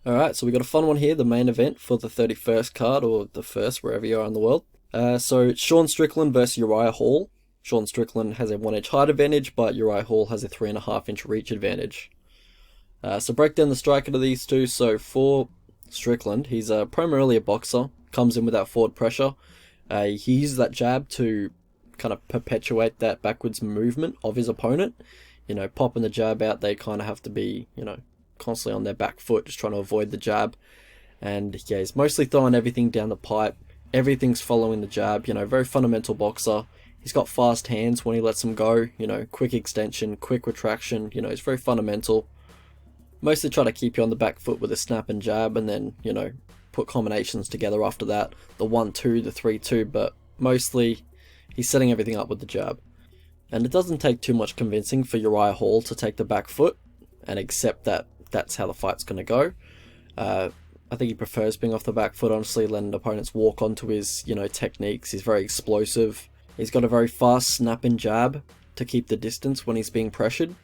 Alright, so we got a fun one here, the main event for the 31st card, or the first, wherever you are in the world. So Sean Strickland versus Uriah Hall. Sean Strickland has a 1 inch height advantage, but Uriah Hall has a 3.5 inch reach advantage. So break down the striker of these two. So for Strickland, he's primarily a boxer, comes in without forward pressure. He uses that jab to kind of perpetuate that backwards movement of his opponent. Popping the jab out, they kind of have to be, constantly on their back foot, just trying to avoid the jab. And yeah, he's mostly throwing everything down the pipe. Everything's following the jab. Very fundamental boxer. He's got fast hands when he lets them go. Quick extension, quick retraction. It's very fundamental. Mostly try to keep you on the back foot with a snap and jab, and then put combinations together after that. The 1-2, the 3-2, but mostly he's setting everything up with the jab. And it doesn't take too much convincing for Uriah Hall to take the back foot and accept that that's how the fight's going to go. I think he prefers being off the back foot, honestly, letting opponents walk onto his, techniques. He's very explosive. He's got a very fast snap and jab to keep the distance when he's being pressured.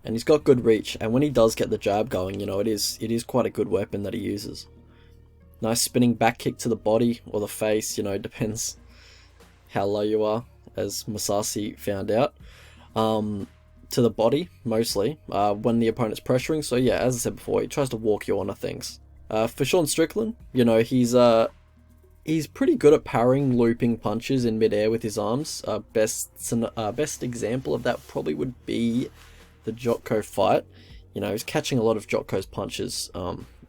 And he's got good reach, and when he does get the jab going, it is quite a good weapon that he uses. Nice spinning back kick to the body or the face, depends how low you are, as Masasi found out. To the body, mostly, when the opponent's pressuring. So yeah, as I said before, he tries to walk you onto things. For Sean Strickland, he's pretty good at parrying looping punches in midair with his arms. Best example of that probably would be the Jotko fight. He's catching a lot of Jotko's punches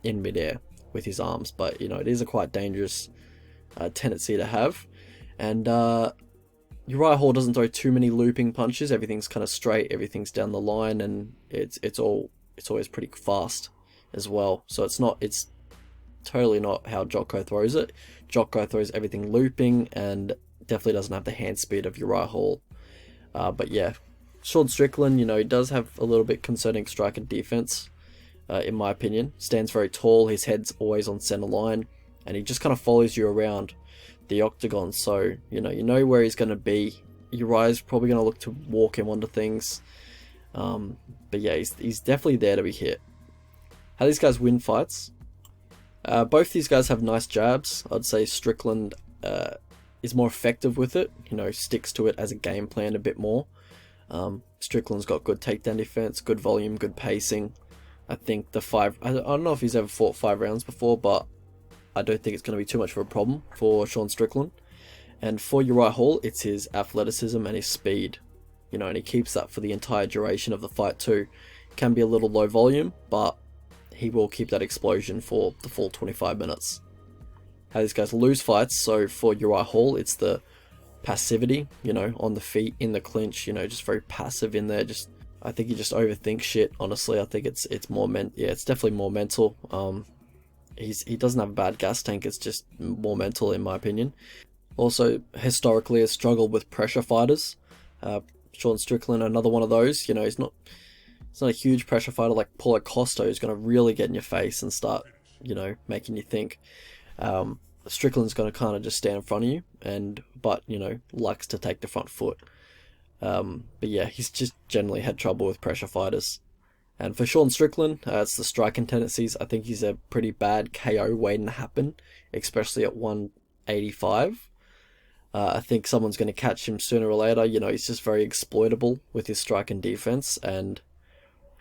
in midair with his arms, but it is a quite dangerous tendency to have. And Uriah Hall doesn't throw too many looping punches. Everything's kind of straight, everything's down the line, and it's always pretty fast as well. So it's totally not how Jotko throws it. Jotko throws everything looping and definitely doesn't have the hand speed of Uriah Hall. But yeah, Sean Strickland, he does have a little bit concerning strike and defense, in my opinion. Stands very tall, his head's always on center line, and he just kind of follows you around the octagon. So, you know where he's going to be. Uriah's probably going to look to walk him onto things. But yeah, he's definitely there to be hit. How these guys win fights? Both these guys have nice jabs. I'd say Strickland is more effective with it, sticks to it as a game plan a bit more. Strickland's got good takedown defense, good volume, good pacing. I think I don't know if he's ever fought 5 rounds before, but I don't think it's going to be too much of a problem for Sean Strickland. And for Uriah Hall, it's his athleticism and his speed. And he keeps that for the entire duration of the fight too. Can be a little low volume, but he will keep that explosion for the full 25 minutes. How these guys lose fights, so for Uriah Hall, it's the passivity, on the feet, in the clinch, just very passive in there. I think he just overthinks shit, honestly. I think it's it's definitely more mental. He doesn't have a bad gas tank, it's just more mental in my opinion. Also, historically has struggled with pressure fighters. Sean Strickland, another one of those. He's not a huge pressure fighter like Paulo Costa, who's going to really get in your face and start, making you think. Strickland's going to kind of just stand in front of you, but likes to take the front foot. But yeah, he's just generally had trouble with pressure fighters. And for Sean Strickland, it's the striking tendencies. I think he's a pretty bad KO waiting to happen, especially at 185. I think someone's going to catch him sooner or later. He's just very exploitable with his strike and defense. And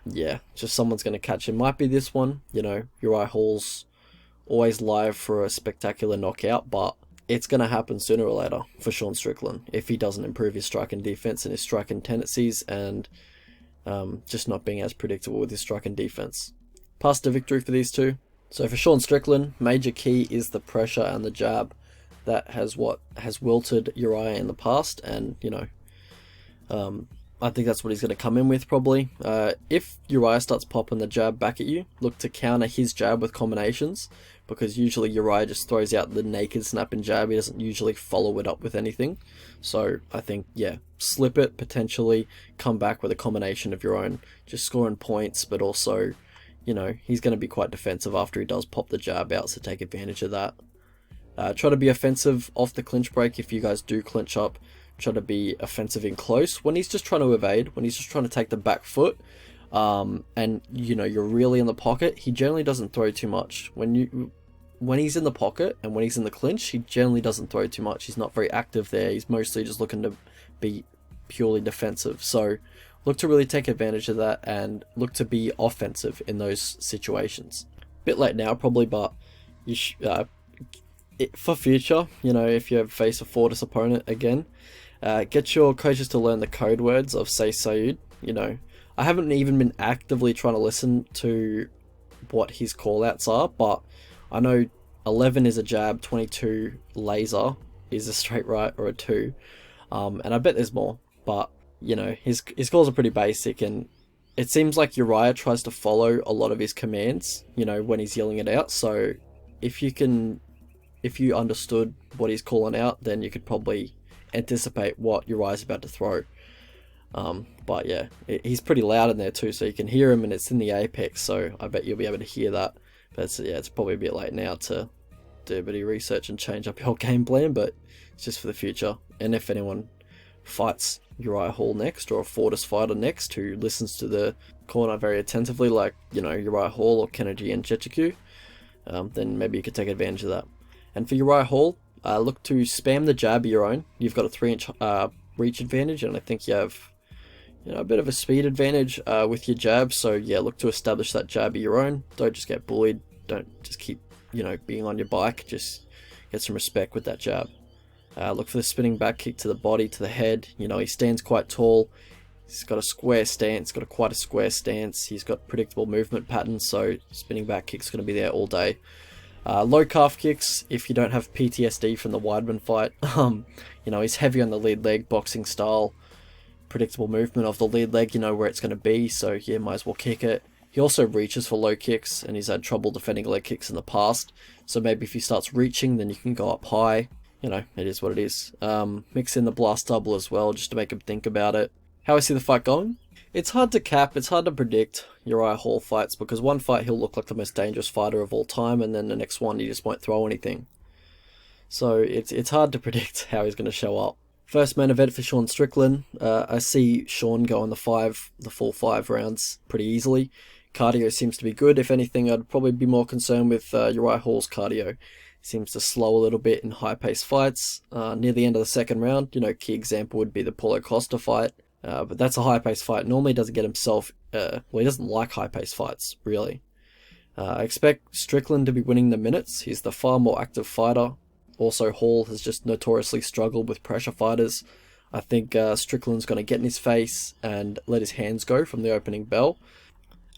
yeah, just someone's going to catch him. Might be this one. Uriah Hall's always live for a spectacular knockout, but it's going to happen sooner or later for Sean Strickland if he doesn't improve his strike and defense and his striking tendencies, and just not being as predictable with his strike and defense. Pass to victory for these two. So for Sean Strickland, major key is the pressure and the jab. That has wilted Uriah in the past, and I think that's what he's going to come in with probably. If Uriah starts popping the jab back at you, look to counter his jab with combinations, because usually Uriah just throws out the naked snap and jab. He doesn't usually follow it up with anything. So I think, yeah, slip it, potentially come back with a combination of your own, just scoring points, but also, he's going to be quite defensive after he does pop the jab out, so take advantage of that. Try to be offensive off the clinch break if you guys do clinch up. Try to be offensive in close. When he's just trying to evade, when he's just trying to take the back foot, and you know you're really in the pocket, he generally doesn't throw too much. When he's in the pocket and when he's in the clinch, he generally doesn't throw too much. He's not very active there. He's mostly just looking to be purely defensive. So look to really take advantage of that and look to be offensive in those situations. Bit late now probably, but you for future, you know, if you ever face a Fortis opponent again, get your coaches to learn the code words of say Sayud. You know, I haven't even been actively trying to listen to what his callouts are, but I know 11 is a jab, 22 laser is a straight right or a 2, and I bet there's more, but you know, his calls are pretty basic, and it seems like Uriah tries to follow a lot of his commands, you know, when he's yelling it out. So if you understood what he's calling out, then you could probably anticipate what Uriah's about to throw. But yeah, he's pretty loud in there too, so you can hear him, and it's in the apex, so I bet you'll be able to hear that. But it's probably a bit late now to do a bit of research and change up your game plan, but it's just for the future. And if anyone fights Uriah Hall next, or a Fortis fighter next who listens to the corner very attentively, like, you know, Uriah Hall or Kennedy and Jechiku, then maybe you could take advantage of that. And for Uriah Hall, look to spam the jab of your own. You've got a 3-inch reach advantage, and I think you have, you know, a bit of a speed advantage with your jab. So yeah, look to establish that jab of your own. Don't just get bullied. Don't just keep, you know, being on your bike. Just get some respect with that jab. Look for the spinning back kick to the body, to the head. You know, he stands quite tall. He's got a square stance, quite a square stance. He's got predictable movement patterns, so spinning back kick's going to be there all day. Low calf kicks, if you don't have PTSD from the Weidman fight. You know, he's heavy on the lead leg, boxing style. Predictable movement of the lead leg, you know where it's going to be, so yeah, might as well kick it. He also reaches for low kicks, and he's had trouble defending leg kicks in the past, so maybe if he starts reaching, then you can go up high. You know, it is what it is. Mix in the blast double as well, just to make him think about it. How I see the fight going? It's hard to cap, it's hard to predict Uriah Hall fights, because one fight he'll look like the most dangerous fighter of all time, and then the next one he just won't throw anything. So it's hard to predict how he's going to show up. First main event for Sean Strickland. I see Sean go on the full 5 rounds pretty easily. Cardio seems to be good. If anything, I'd probably be more concerned with Uriah Hall's cardio. He seems to slow a little bit in high-paced fights. Near the end of the second round, you know, key example would be the Paulo Costa fight. But that's a high-paced fight. Normally he doesn't get himself... well, he doesn't like high-paced fights, really. I expect Strickland to be winning the minutes. He's the far more active fighter. Also, Hall has just notoriously struggled with pressure fighters. I think Strickland's going to get in his face and let his hands go from the opening bell.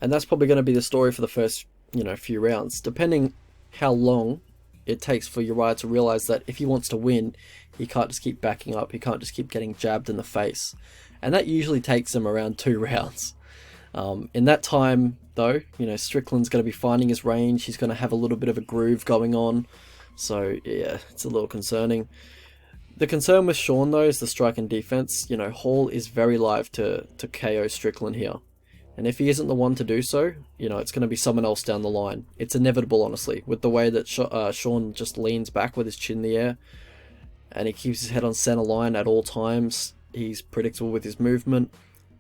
And that's probably going to be the story for the first, you know, few rounds. Depending how long it takes for Uriah to realize that if he wants to win, he can't just keep backing up. He can't just keep getting jabbed in the face. And that usually takes him around 2 rounds. In that time, though, you know, Strickland's going to be finding his range. He's going to have a little bit of a groove going on. So, yeah, it's a little concerning. The concern with Sean, though, is the strike and defense. You know, Hall is very live to KO Strickland here. And if he isn't the one to do so, you know, it's going to be someone else down the line. It's inevitable, honestly, with the way that Sean just leans back with his chin in the air. And he keeps his head on center line at all times. He's predictable with his movement.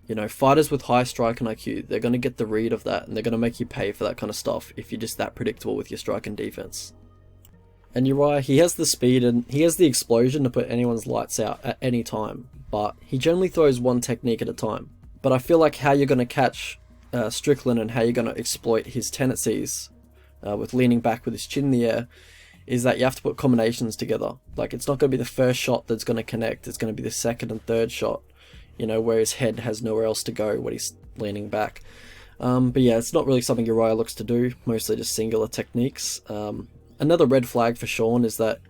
You know, fighters with high strike and IQ, they're going to get the read of that. And they're going to make you pay for that kind of stuff if you're just that predictable with your strike and defense. And Uriah, he has the speed and he has the explosion to put anyone's lights out at any time. But he generally throws one technique at a time. But I feel like how you're going to catch Strickland and how you're going to exploit his tendencies with leaning back with his chin in the air is that you have to put combinations together. Like, it's not going to be the first shot that's going to connect. It's going to be the second and third shot, you know, where his head has nowhere else to go when he's leaning back. But yeah, it's not really something Uriah looks to do. Mostly just singular techniques. Another red flag for Sean is that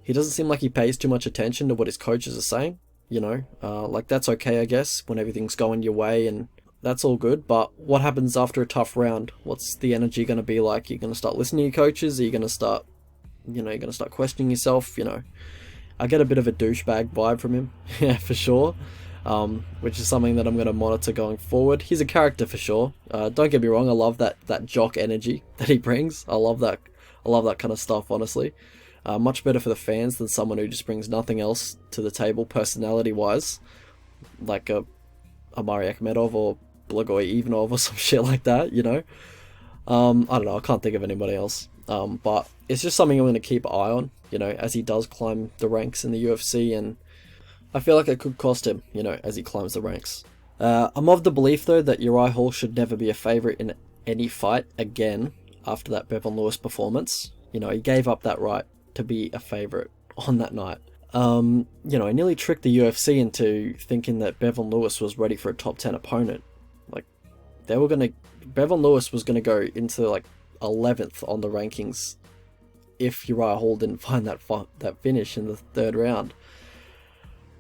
he doesn't seem like he pays too much attention to what his coaches are saying. You know, like, that's okay, I guess, when everything's going your way, and that's all good. But what happens after a tough round? What's the energy going to be like? You're going to start listening to your coaches? Are you going to start, you know, you're going to start questioning yourself? You know, I get a bit of a douchebag vibe from him, yeah, for sure. Which is something that I'm going to monitor going forward. He's a character for sure. Don't get me wrong, I love that jock energy that he brings. I love that kind of stuff, honestly. Much better for the fans than someone who just brings nothing else to the table personality-wise, like a Amari Akhmedov or Blagoy Ivanov or some shit like that, you know. I don't know, I can't think of anybody else. But it's just something I'm going to keep an eye on, you know, as he does climb the ranks in the UFC, and I feel like it could cost him, you know, as he climbs the ranks. I'm of the belief, though, that Uriah Hall should never be a favourite in any fight again after that Bevan Lewis performance. You know, he gave up that right to be a favourite on that night. You know, he nearly tricked the UFC into thinking that Bevan Lewis was ready for a top 10 opponent. Like, Bevan Lewis was gonna go into like 11th on the rankings if Uriah Hall didn't find that finish in the third round.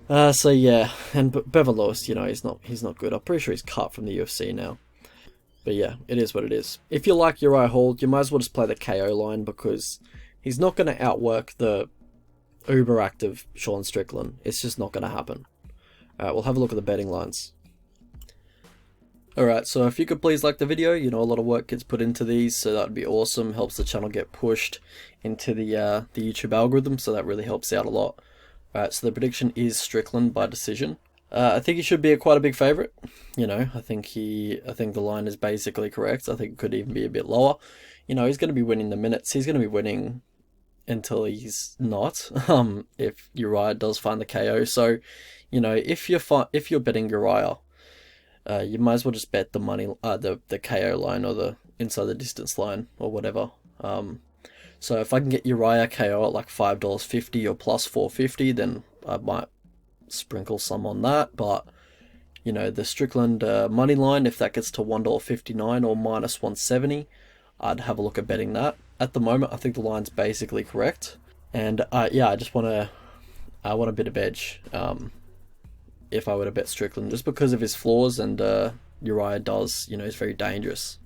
So yeah, and Bevan Lewis, you know, he's not good. I'm pretty sure he's cut from the UFC now. But yeah, it is what it is. If you like Uriah Hall, you might as well just play the KO line, because he's not going to outwork the uber active Sean Strickland. It's just not going to happen. Alright, we'll have a look at the betting lines. Alright, so if you could please like the video, you know, a lot of work gets put into these, so that would be awesome. Helps the channel get pushed into the YouTube algorithm, so that really helps out a lot. Alright, so the prediction is Strickland by decision. I think he should be quite a big favourite. You know, I think the line is basically correct. I think it could even be a bit lower. You know, he's going to be winning the minutes. He's going to be winning until he's not. If Uriah does find the KO. So, you know, if you're betting Uriah, you might as well just bet the money, the KO line, or the inside the distance line, or whatever. So if I can get Uriah KO at like $5.50 or plus 450, then I might sprinkle some on that. But you know, the Strickland money line, if that gets to $1.59 or minus 170, I'd have a look at betting that. At the moment, I think the line's basically correct, and yeah, I want a bit of edge if I were to bet Strickland, just because of his flaws, and Uriah does, you know, he's very dangerous.